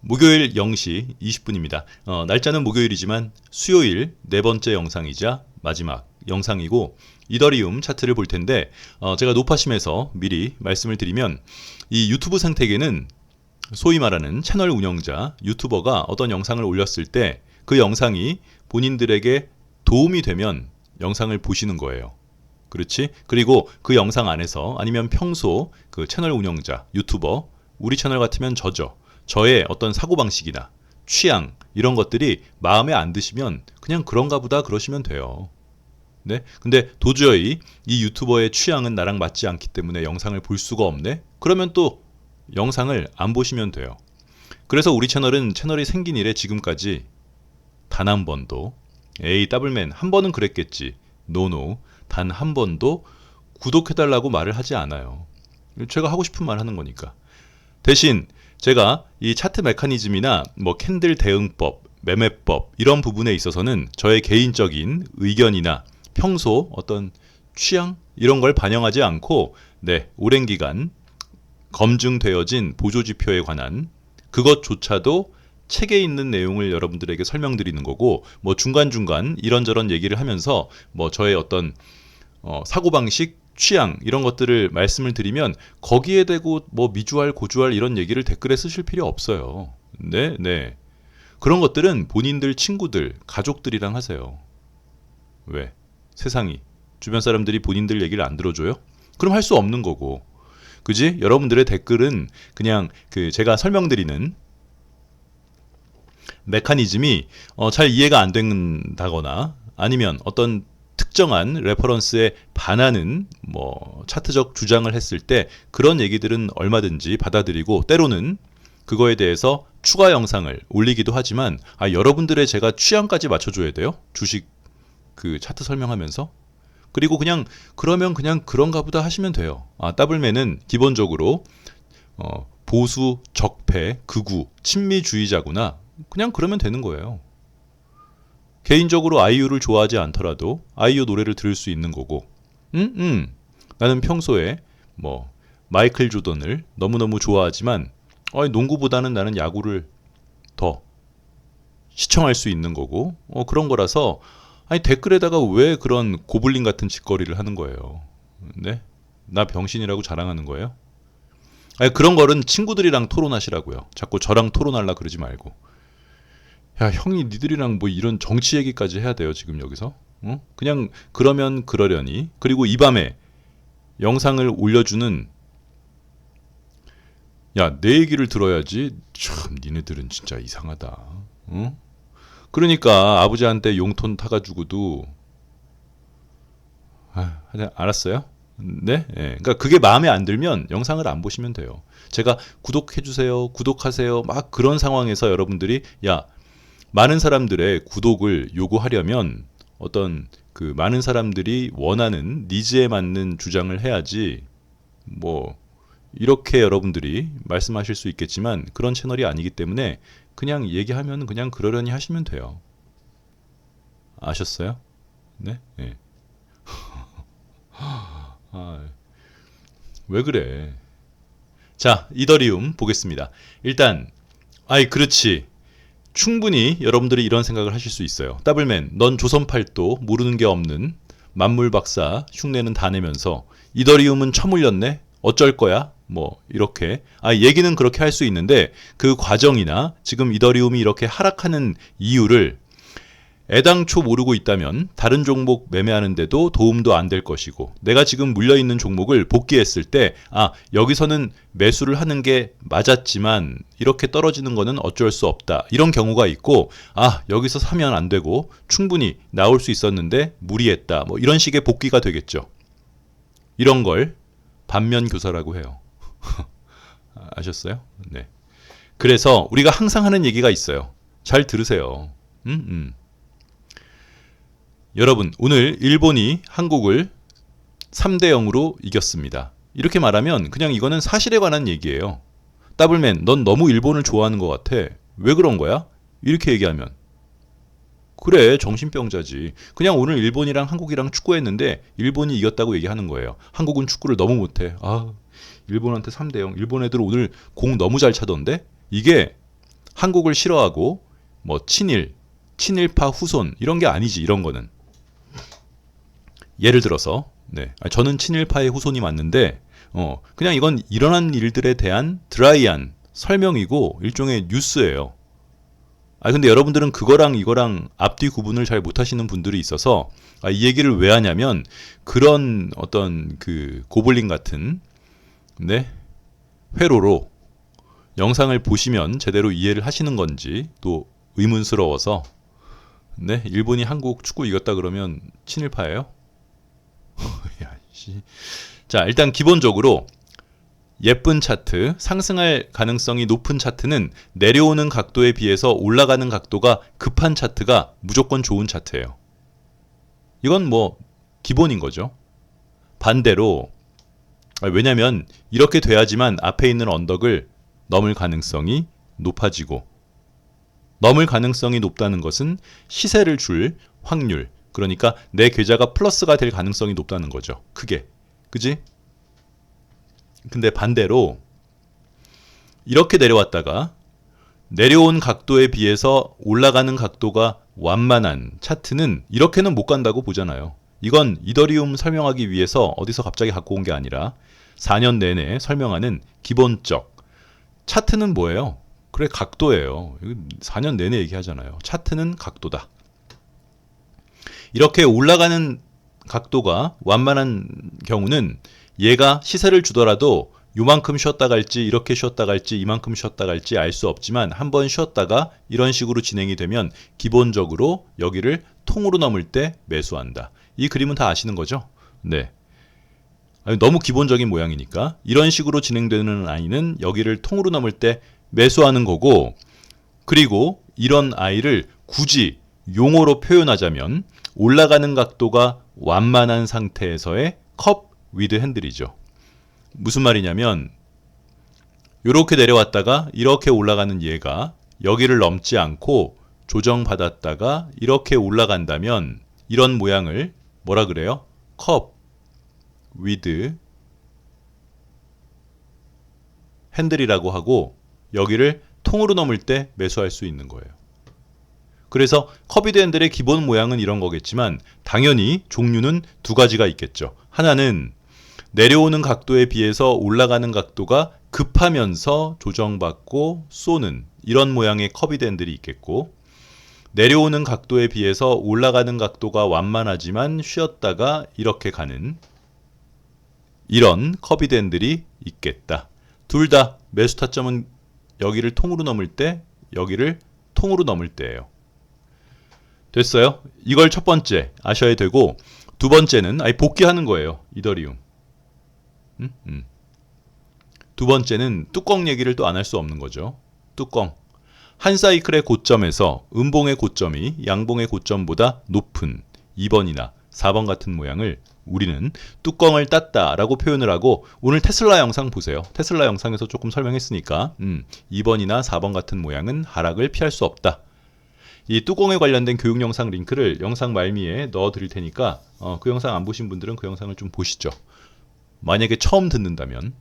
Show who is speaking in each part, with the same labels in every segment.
Speaker 1: 목요일 0시 20분입니다. 날짜는 목요일이지만 수요일 네 번째 영상이자 마지막 영상이고 이더리움 차트를 볼 텐데 제가 노파심에서 미리 말씀을 드리면 이 유튜브 생태계는 소위 말하는 채널 운영자, 유튜버가 어떤 영상을 올렸을 때 그 영상이 본인들에게 도움이 되면 영상을 보시는 거예요. 그렇지? 그리고 그 영상 안에서 아니면 평소 그 채널 운영자, 유튜버, 우리 채널 같으면 저의 어떤 사고방식이나 취향 이런 것들이 마음에 안 드시면 그냥 그런가 보다 그러시면 돼요. 네? 근데 도저히 이 유튜버의 취향은 나랑 맞지 않기 때문에 영상을 볼 수가 없네? 그러면 또 영상을 안 보시면 돼요. 그래서 우리 채널이 생긴 이래 지금까지 단 한 번도 에이 더블맨 한 번은 그랬겠지. 노노 단 한 번도 구독해달라고 말을 하지 않아요. 제가 하고 싶은 말 하는 거니까. 대신 제가 이 차트 메커니즘이나 뭐 캔들 대응법, 매매법 이런 부분에 있어서는 저의 개인적인 의견이나 평소 어떤 취향 이런 걸 반영하지 않고 오랜 기간 검증되어진 보조지표에 관한 그것조차도 책에 있는 내용을 여러분들에게 설명드리는 거고 뭐 중간중간 이런저런 얘기를 하면서 뭐 저의 어떤 사고방식, 취향 이런 것들을 말씀을 드리면 거기에 대고 뭐 미주알, 고주알 이런 얘기를 댓글에 쓰실 필요 없어요. 네. 그런 것들은 본인들 친구들, 가족들이랑 하세요. 왜? 세상이 주변 사람들이 본인들 얘기를 안 들어줘요? 그럼 할 수 없는 거고. 그지? 여러분들의 댓글은 그냥 그 제가 설명드리는 메커니즘이 잘 이해가 안 된다거나 아니면 어떤 특정한 레퍼런스에 반하는 뭐 차트적 주장을 했을 때 그런 얘기들은 얼마든지 받아들이고 때로는 그거에 대해서 추가 영상을 올리기도 하지만 여러분들의 제가 취향까지 맞춰줘야 돼요? 주식 그 차트 설명하면서? 그리고 그러면 그냥 그런가 보다 하시면 돼요. 더블맨은 기본적으로 보수, 적폐, 극우, 친미주의자구나. 그냥 그러면 되는 거예요. 개인적으로 아이유를 좋아하지 않더라도 아이유 노래를 들을 수 있는 거고 나는 평소에 뭐 마이클 조던을 너무너무 좋아하지만 농구보다는 나는 야구를 더 시청할 수 있는 거고 그런 거라서 댓글에다가 왜 그런 고블린 같은 짓거리를 하는 거예요. 네? 나 병신이라고 자랑하는 거예요? 그런 거는 친구들이랑 토론하시라고요. 자꾸 저랑 토론하려 그러지 말고. 야, 형이 니들이랑 뭐 이런 정치 얘기까지 해야 돼요, 지금 여기서? 어? 그냥 그러면 그러려니. 그리고 이 밤에 영상을 올려주는 야, 내 얘기를 들어야지. 참, 니네들은 진짜 이상하다. 어? 그러니까 아버지한테 용돈 타가지고도 알았어요? 네? 예. 그러니까 그게 마음에 안 들면 영상을 안 보시면 돼요. 제가 구독해주세요, 구독하세요, 막 그런 상황에서 여러분들이 많은 사람들의 구독을 요구하려면 어떤 그 많은 사람들이 원하는 니즈에 맞는 주장을 해야지 뭐 이렇게 여러분들이 말씀하실 수 있겠지만 그런 채널이 아니기 때문에 그냥 얘기하면 그냥 그러려니 하시면 돼요. 아셨어요? 네? 네. 왜 그래? 자, 이더리움 보겠습니다. 일단 그렇지. 충분히 여러분들이 이런 생각을 하실 수 있어요. 더블맨, 넌 조선팔도 모르는 게 없는 만물 박사 흉내는 다 내면서 이더리움은 처물렸네? 어쩔 거야? 뭐 이렇게 얘기는 그렇게 할 수 있는데 그 과정이나 지금 이더리움이 이렇게 하락하는 이유를 애당초 모르고 있다면 다른 종목 매매하는데도 도움도 안 될 것이고 내가 지금 물려있는 종목을 복귀했을 때 여기서는 매수를 하는 게 맞았지만 이렇게 떨어지는 거는 어쩔 수 없다. 이런 경우가 있고 여기서 사면 안 되고 충분히 나올 수 있었는데 무리했다. 뭐 이런 식의 복귀가 되겠죠. 이런 걸 반면교사라고 해요. 아셨어요? 네. 그래서 우리가 항상 하는 얘기가 있어요. 잘 들으세요. 여러분, 오늘 일본이 한국을 3대 0으로 이겼습니다. 이렇게 말하면 그냥 이거는 사실에 관한 얘기예요. 더블맨, 넌 너무 일본을 좋아하는 것 같아. 왜 그런 거야? 이렇게 얘기하면 그래, 정신병자지. 그냥 오늘 일본이랑 한국이랑 축구했는데 일본이 이겼다고 얘기하는 거예요. 한국은 축구를 너무 못해. 일본한테 3대 0. 일본 애들 오늘 공 너무 잘 차던데? 이게 한국을 싫어하고 뭐 친일파 후손 이런 게 아니지. 이런 거는 예를 들어서 저는 친일파의 후손이 맞는데 그냥 이건 일어난 일들에 대한 드라이한 설명이고 일종의 뉴스예요. 근데 여러분들은 그거랑 이거랑 앞뒤 구분을 잘 못하시는 분들이 있어서 이 얘기를 왜 하냐면 그런 어떤 그 고블린 같은 회로로 영상을 보시면 제대로 이해를 하시는 건지 또 의문스러워서 일본이 한국 축구 이겼다 그러면 친일파예요? 야, 씨. 자, 일단 기본적으로 예쁜 차트, 상승할 가능성이 높은 차트는 내려오는 각도에 비해서 올라가는 각도가 급한 차트가 무조건 좋은 차트예요. 이건 뭐 기본인 거죠. 반대로 왜냐면 이렇게 돼야지만 앞에 있는 언덕을 넘을 가능성이 높아지고 넘을 가능성이 높다는 것은 시세를 줄 확률, 그러니까 내 계좌가 플러스가 될 가능성이 높다는 거죠. 크게. 그지? 근데 반대로 이렇게 내려왔다가 내려온 각도에 비해서 올라가는 각도가 완만한 차트는 이렇게는 못 간다고 보잖아요. 이건 이더리움 설명하기 위해서 어디서 갑자기 갖고 온 게 아니라 4년 내내 설명하는 기본적 차트는 뭐예요? 그래, 각도예요. 4년 내내 얘기하잖아요. 차트는 각도다. 이렇게 올라가는 각도가 완만한 경우는 얘가 시세를 주더라도 요만큼 쉬었다 갈지 이렇게 쉬었다 갈지 이만큼 쉬었다 갈지 알 수 없지만 한번 쉬었다가 이런 식으로 진행이 되면 기본적으로 여기를 통으로 넘을 때 매수한다. 이 그림은 다 아시는 거죠? 네. 너무 기본적인 모양이니까 이런 식으로 진행되는 라인은 여기를 통으로 넘을 때 매수하는 거고, 그리고 이런 아이를 굳이 용어로 표현하자면 올라가는 각도가 완만한 상태에서의 컵 위드 핸들이죠. 무슨 말이냐면 이렇게 내려왔다가 이렇게 올라가는 얘가 여기를 넘지 않고 조정받았다가 이렇게 올라간다면 이런 모양을 뭐라 그래요? 컵 위드 핸들이라고 하고 여기를 통으로 넘을 때 매수할 수 있는 거예요. 그래서 컵위드 핸들의 기본 모양은 이런 거겠지만 당연히 종류는 두 가지가 있겠죠. 하나는 내려오는 각도에 비해서 올라가는 각도가 급하면서 조정받고 쏘는 이런 모양의 컵위드 핸들이 있겠고, 내려오는 각도에 비해서 올라가는 각도가 완만하지만 쉬었다가 이렇게 가는 이런 컵위드 핸들이 있겠다. 둘 다 매수 타점은 여기를 통으로 넘을 때, 여기를 통으로 넘을 때예요. 됐어요? 이걸 첫 번째 아셔야 되고, 두 번째는 복귀하는 거예요. 이더리움. 두 번째는 뚜껑 얘기를 또 안 할 수 없는 거죠. 뚜껑. 한 사이클의 고점에서 음봉의 고점이 양봉의 고점보다 높은 2번이나 4번 같은 모양을 우리는 뚜껑을 땄다라고 표현을 하고, 오늘 테슬라 영상 보세요. 테슬라 영상에서 조금 설명했으니까 2번이나 4번 같은 모양은 하락을 피할 수 없다. 이 뚜껑에 관련된 교육 영상 링크를 영상 말미에 넣어 드릴 테니까 그 영상 안 보신 분들은 그 영상을 좀 보시죠. 만약에 처음 듣는다면.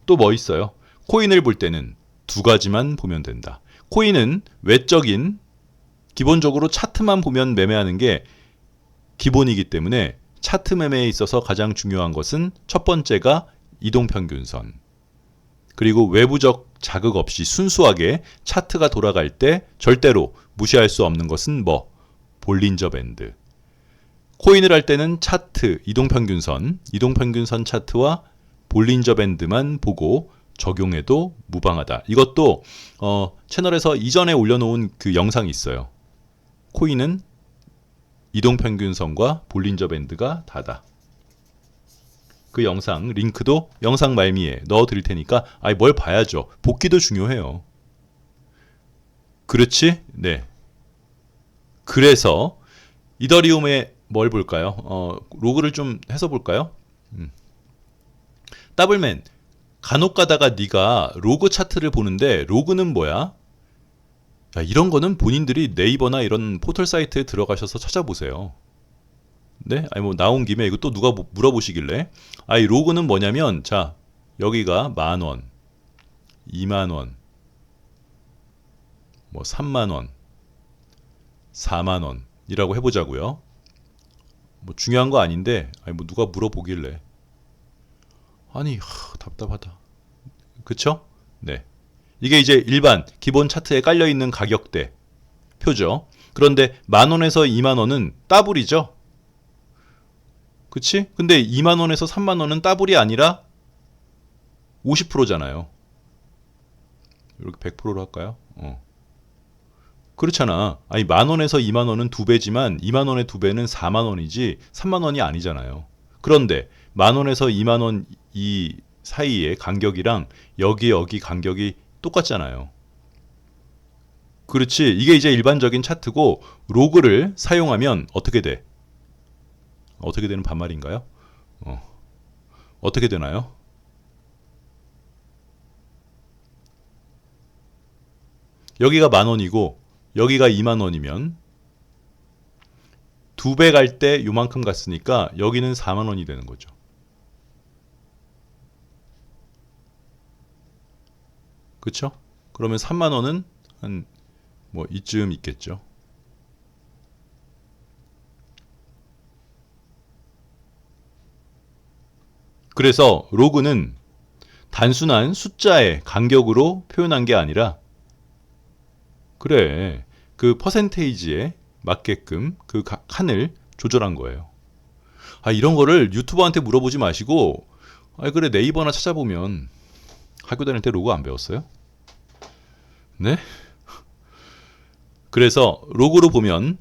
Speaker 1: 또 뭐 있어요? 코인을 볼 때는 두 가지만 보면 된다. 코인은 외적인 기본적으로 차트만 보면 매매하는 게 기본이기 때문에 차트 매매에 있어서 가장 중요한 것은 첫 번째가 이동평균선, 그리고 외부적 자극 없이 순수하게 차트가 돌아갈 때 절대로 무시할 수 없는 것은 볼린저 밴드. 코인을 할 때는 차트, 이동평균선 차트와 볼린저 밴드만 보고 적용해도 무방하다. 이것도 채널에서 이전에 올려놓은 그 영상이 있어요. 코인은 이동평균선과 볼린저 밴드가 다다. 그 영상 링크도 영상 말미에 넣어드릴 테니까 뭘 봐야죠. 복귀도 중요해요. 그렇지? 네. 그래서 이더리움에 뭘 볼까요? 로그를 좀 해서 볼까요? 더블맨, 간혹 가다가 네가 로그 차트를 보는데 로그는 뭐야? 이런 거는 본인들이 네이버나 이런 포털 사이트에 들어가셔서 찾아보세요. 네? 나온 김에 이거 또 누가 물어보시길래 이 로그는 뭐냐면, 자, 여기가 10,000원, 20,000원, 뭐 30,000원, 40,000원이라고 해보자고요. 뭐 중요한 거 아닌데, 아니 뭐 누가 물어보길래. 아니, 답답하다. 그쵸? 네. 이게 이제 일반 기본 차트에 깔려있는 가격대 표죠. 그런데 10,000원에서 20,000원은 따블이죠. 그치? 근데 20,000원에서 30,000원은 따블이 아니라 50%잖아요. 이렇게 100%로 할까요? 그렇잖아. 아니 10,000원에서 20,000원은 2배지만 20,000원의 2배는 40,000원이지 30,000원이 아니잖아요. 그런데 10,000원에서 20,000원 이 사이의 간격이랑 여기 간격이 똑같잖아요. 그렇지. 이게 이제 일반적인 차트고 로그를 사용하면 어떻게 돼? 어떻게 되는 반말인가요? 어떻게 되나요? 여기가 10,000원이고 여기가 20,000원이면 2배 갈 때 요만큼 갔으니까 여기는 40,000원이 되는 거죠. 그쵸? 그러면 30,000원은 한 뭐 이쯤 있겠죠. 그래서 로그는 단순한 숫자의 간격으로 표현한 게 아니라 그래 그 퍼센테이지에 맞게끔 그 칸을 조절한 거예요. 아 이런 거를 유튜버한테 물어보지 마시고 아 그래 네이버나 찾아보면 학교 다닐 때 로그 안 배웠어요? 네? 그래서 로그로 보면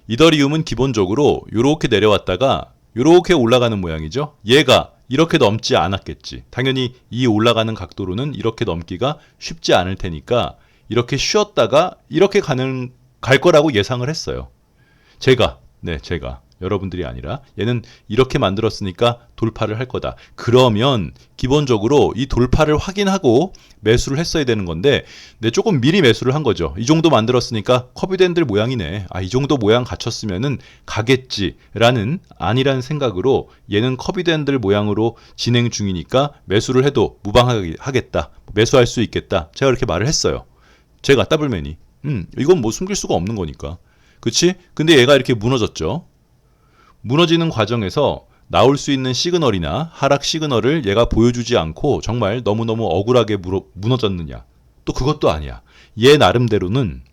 Speaker 1: 이더리움은 기본적으로 이렇게 내려왔다가 이렇게 올라가는 모양이죠. 얘가 이렇게 넘지 않았겠지. 당연히 이 올라가는 각도로는 이렇게 넘기가 쉽지 않을 테니까 이렇게 쉬었다가 이렇게 갈 거라고 예상을 했어요. 제가 여러분들이 아니라 얘는 이렇게 만들었으니까 돌파를 할 거다. 그러면 기본적으로 이 돌파를 확인하고 매수를 했어야 되는 건데 조금 미리 매수를 한 거죠. 이 정도 만들었으니까 커비밴들 모양이네. 이 정도 모양 갖췄으면은 가겠지라는 아니란 생각으로 얘는 커비밴들 모양으로 진행 중이니까 매수를 해도 무방하겠다. 매수할 수 있겠다. 제가 이렇게 말을 했어요. 제가 더블맨이. 이건 뭐 숨길 수가 없는 거니까. 그치? 근데 얘가 이렇게 무너졌죠. 무너지는 과정에서 나올 수 있는 시그널이나 하락 시그널을 얘가 보여주지 않고 정말 너무너무 억울하게 무너졌느냐. 또 그것도 아니야. 얘 나름대로는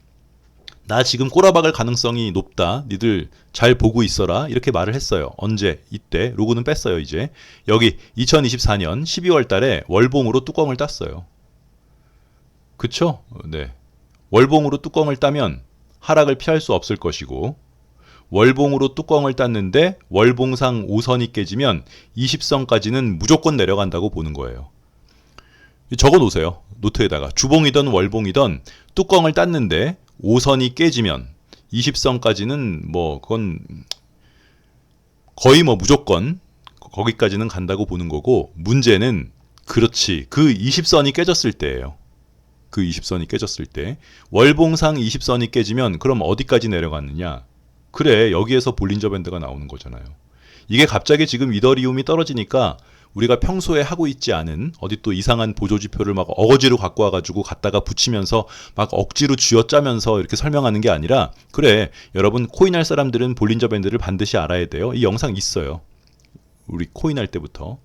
Speaker 1: 나 지금 꼬라박을 가능성이 높다. 니들 잘 보고 있어라. 이렇게 말을 했어요. 언제? 이때. 로그는 뺐어요 이제. 여기 2024년 12월 달에 월봉으로 뚜껑을 땄어요. 그쵸? 네. 월봉으로 뚜껑을 따면 하락을 피할 수 없을 것이고 월봉으로 뚜껑을 땄는데 월봉상 5선이 깨지면 20선까지는 무조건 내려간다고 보는 거예요. 적어 놓으세요. 노트에다가 주봉이든 월봉이든 뚜껑을 땄는데 5선이 깨지면 20선까지는 뭐 그건 거의 뭐 무조건 거기까지는 간다고 보는 거고 문제는 그렇지 그 20선이 깨졌을 때예요. 그 20선이 깨졌을 때 월봉상 20선이 깨지면 그럼 어디까지 내려갔느냐? 그래 여기에서 볼린저 밴드가 나오는 거잖아요. 이게 갑자기 지금 이더리움이 떨어지니까 우리가 평소에 하고 있지 않은 어디 또 이상한 보조지표를 막 어거지로 갖고 와가지고 갖다가 붙이면서 막 억지로 쥐어짜면서 이렇게 설명하는 게 아니라 그래 여러분 코인할 사람들은 볼린저 밴드를 반드시 알아야 돼요. 이 영상 있어요. 우리 코인할 때부터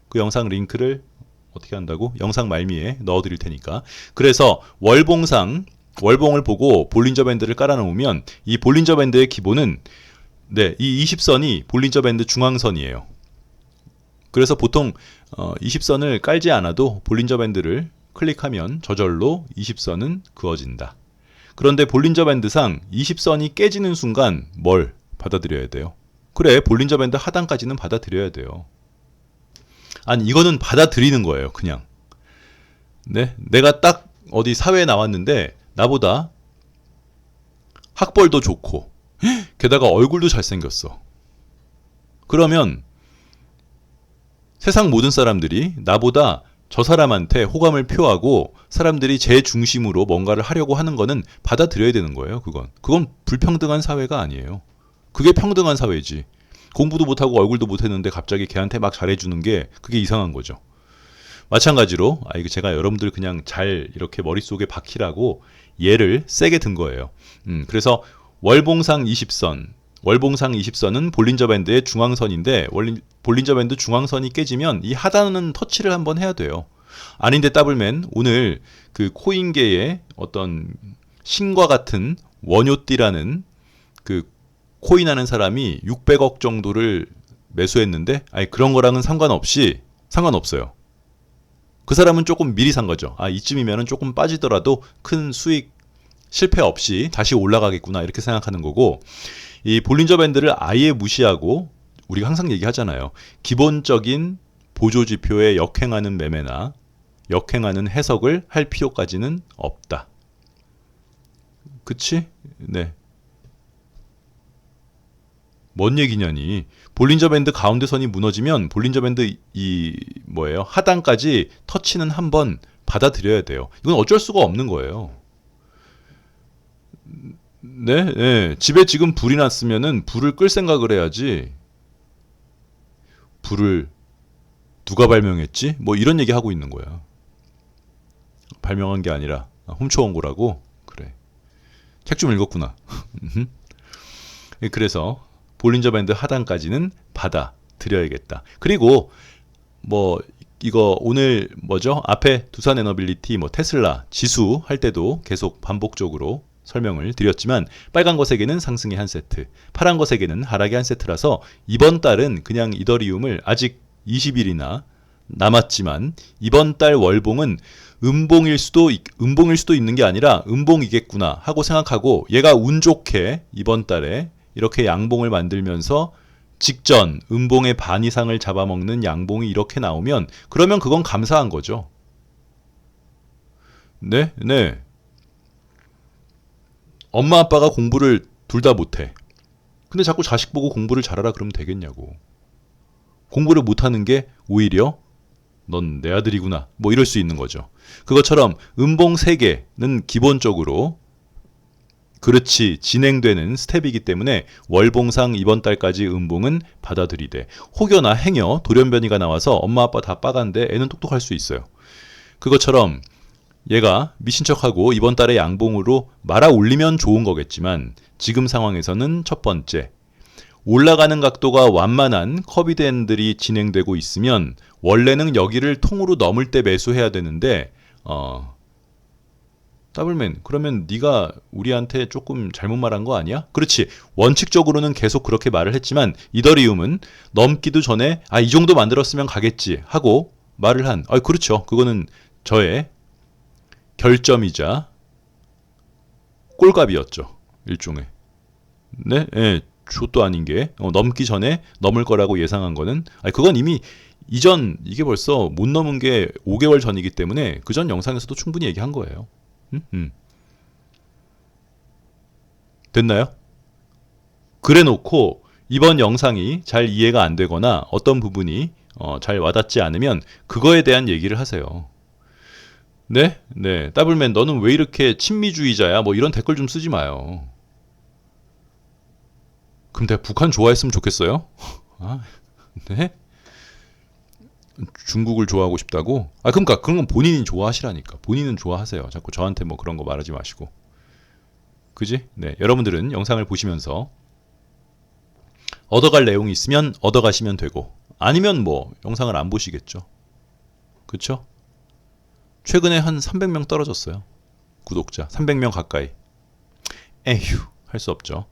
Speaker 1: 그 영상 링크를 어떻게 한다고? 영상 말미에 넣어드릴 테니까. 그래서 월봉을 보고 볼린저 밴드를 깔아놓으면 이 볼린저 밴드의 기본은 이 20선이 볼린저 밴드 중앙선이에요. 그래서 보통 20선을 깔지 않아도 볼린저 밴드를 클릭하면 저절로 20선은 그어진다. 그런데 볼린저 밴드상 20선이 깨지는 순간 뭘 받아들여야 돼요? 그래 볼린저 밴드 하단까지는 받아들여야 돼요. 아니 이거는 받아들이는 거예요. 그냥 내가 딱 어디 사회에 나왔는데 나보다 학벌도 좋고 게다가 얼굴도 잘생겼어. 그러면 세상 모든 사람들이 나보다 저 사람한테 호감을 표하고 사람들이 제 중심으로 뭔가를 하려고 하는 거는 받아들여야 되는 거예요. 그건 불평등한 사회가 아니에요. 그게 평등한 사회지. 공부도 못하고 얼굴도 못했는데 갑자기 걔한테 막 잘해주는 게 그게 이상한 거죠. 마찬가지로 이거 제가 여러분들 그냥 잘 이렇게 머릿속에 박히라고 얘를 세게 든 거예요. 그래서 월봉상 20선, 월봉상 20선은 볼린저 밴드의 중앙선인데 볼린저 밴드 중앙선이 깨지면 이 하단은 터치를 한번 해야 돼요. 아닌데 더블맨 오늘 그 코인계의 어떤 신과 같은 원효띠라는 그 코인하는 사람이 600억 정도를 매수했는데 그런 거랑은 상관없어요. 그 사람은 조금 미리 산 거죠. 이쯤이면은 조금 빠지더라도 큰 수익 실패 없이 다시 올라가겠구나 이렇게 생각하는 거고, 이 볼린저 밴드를 아예 무시하고 우리가 항상 얘기하잖아요. 기본적인 보조 지표에 역행하는 매매나 역행하는 해석을 할 필요까지는 없다. 그치? 네. 뭔 얘기냐니. 볼린저 밴드 가운데 선이 무너지면 볼린저 밴드 하단까지 터치는 한번 받아들여야 돼요. 이건 어쩔 수가 없는 거예요. 네, 네. 집에 지금 불이 났으면은 불을 끌 생각을 해야지. 불을 누가 발명했지? 뭐 이런 얘기 하고 있는 거야. 발명한 게 아니라 훔쳐온 거라고? 그래. 책 좀 읽었구나. 그래서 볼린저 밴드 하단까지는 받아들여야겠다. 그리고 이거 오늘 앞에 두산 에너빌리티, 테슬라 지수 할 때도 계속 반복적으로 설명을 드렸지만, 빨간 거 3개는 상승의 한 세트, 파란 거 3개는 하락의 한 세트라서 이번 달은 그냥 이더리움을 아직 20일이나 남았지만 이번 달 월봉은 음봉일 수도 있는 게 아니라 음봉이겠구나 하고 생각하고, 얘가 운 좋게 이번 달에 이렇게 양봉을 만들면서 직전 음봉의 반 이상을 잡아먹는 양봉이 이렇게 나오면 그러면 그건 감사한 거죠. 네, 네. 엄마 아빠가 공부를 둘 다 못해. 근데 자꾸 자식 보고 공부를 잘하라 그러면 되겠냐고. 공부를 못하는 게 오히려 넌 내 아들이구나 이럴 수 있는 거죠. 그것처럼 음봉 3개는 기본적으로 그렇지 진행되는 스텝이기 때문에 월봉상 이번 달까지 음봉은 받아들이되, 혹여나 행여 돌연변이가 나와서 엄마 아빠 다 빠간데 애는 똑똑할 수 있어요. 그것처럼 얘가 미친 척하고 이번 달에 양봉으로 말아 올리면 좋은 거겠지만, 지금 상황에서는 첫 번째, 올라가는 각도가 완만한 커비드핸들이 진행되고 있으면 원래는 여기를 통으로 넘을 때 매수해야 되는데, 더블맨 그러면 네가 우리한테 조금 잘못 말한 거 아니야? 그렇지. 원칙적으로는 계속 그렇게 말을 했지만 이더리움은 넘기도 전에 이 정도 만들었으면 가겠지 하고 말을 한, 그렇죠. 그거는 저의 결점이자 꼴값이었죠. 일종의. 네, 네. 족도 아닌 게 넘기 전에 넘을 거라고 예상한 거는, 그건 이미 이게 벌써 못 넘은 게 5개월 전이기 때문에 그 전 영상에서도 충분히 얘기한 거예요. 됐나요? 그래 놓고 이번 영상이 잘 이해가 안 되거나 어떤 부분이 잘 와닿지 않으면 그거에 대한 얘기를 하세요. 네? 네. 더블맨 너는 왜 이렇게 친미주의자야? 이런 댓글 좀 쓰지 마요. 그럼 내가 북한 좋아했으면 좋겠어요? 네? 중국을 좋아하고 싶다고? 그러니까 그런 건 본인이 좋아하시라니까. 본인은 좋아하세요. 자꾸 저한테 그런 거 말하지 마시고. 그지? 네. 여러분들은 영상을 보시면서 얻어갈 내용이 있으면 얻어가시면 되고, 아니면 영상을 안 보시겠죠. 그쵸? 최근에 한 300명 떨어졌어요. 구독자 300명 가까이. 에휴, 할 수 없죠.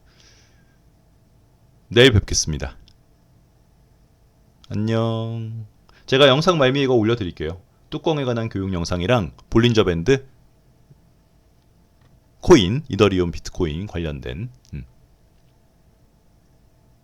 Speaker 1: 내일 뵙겠습니다. 안녕. 제가 영상 말미에 이거 올려드릴게요. 뚜껑에 관한 교육 영상이랑 볼린저 밴드, 코인, 이더리움 비트코인 관련된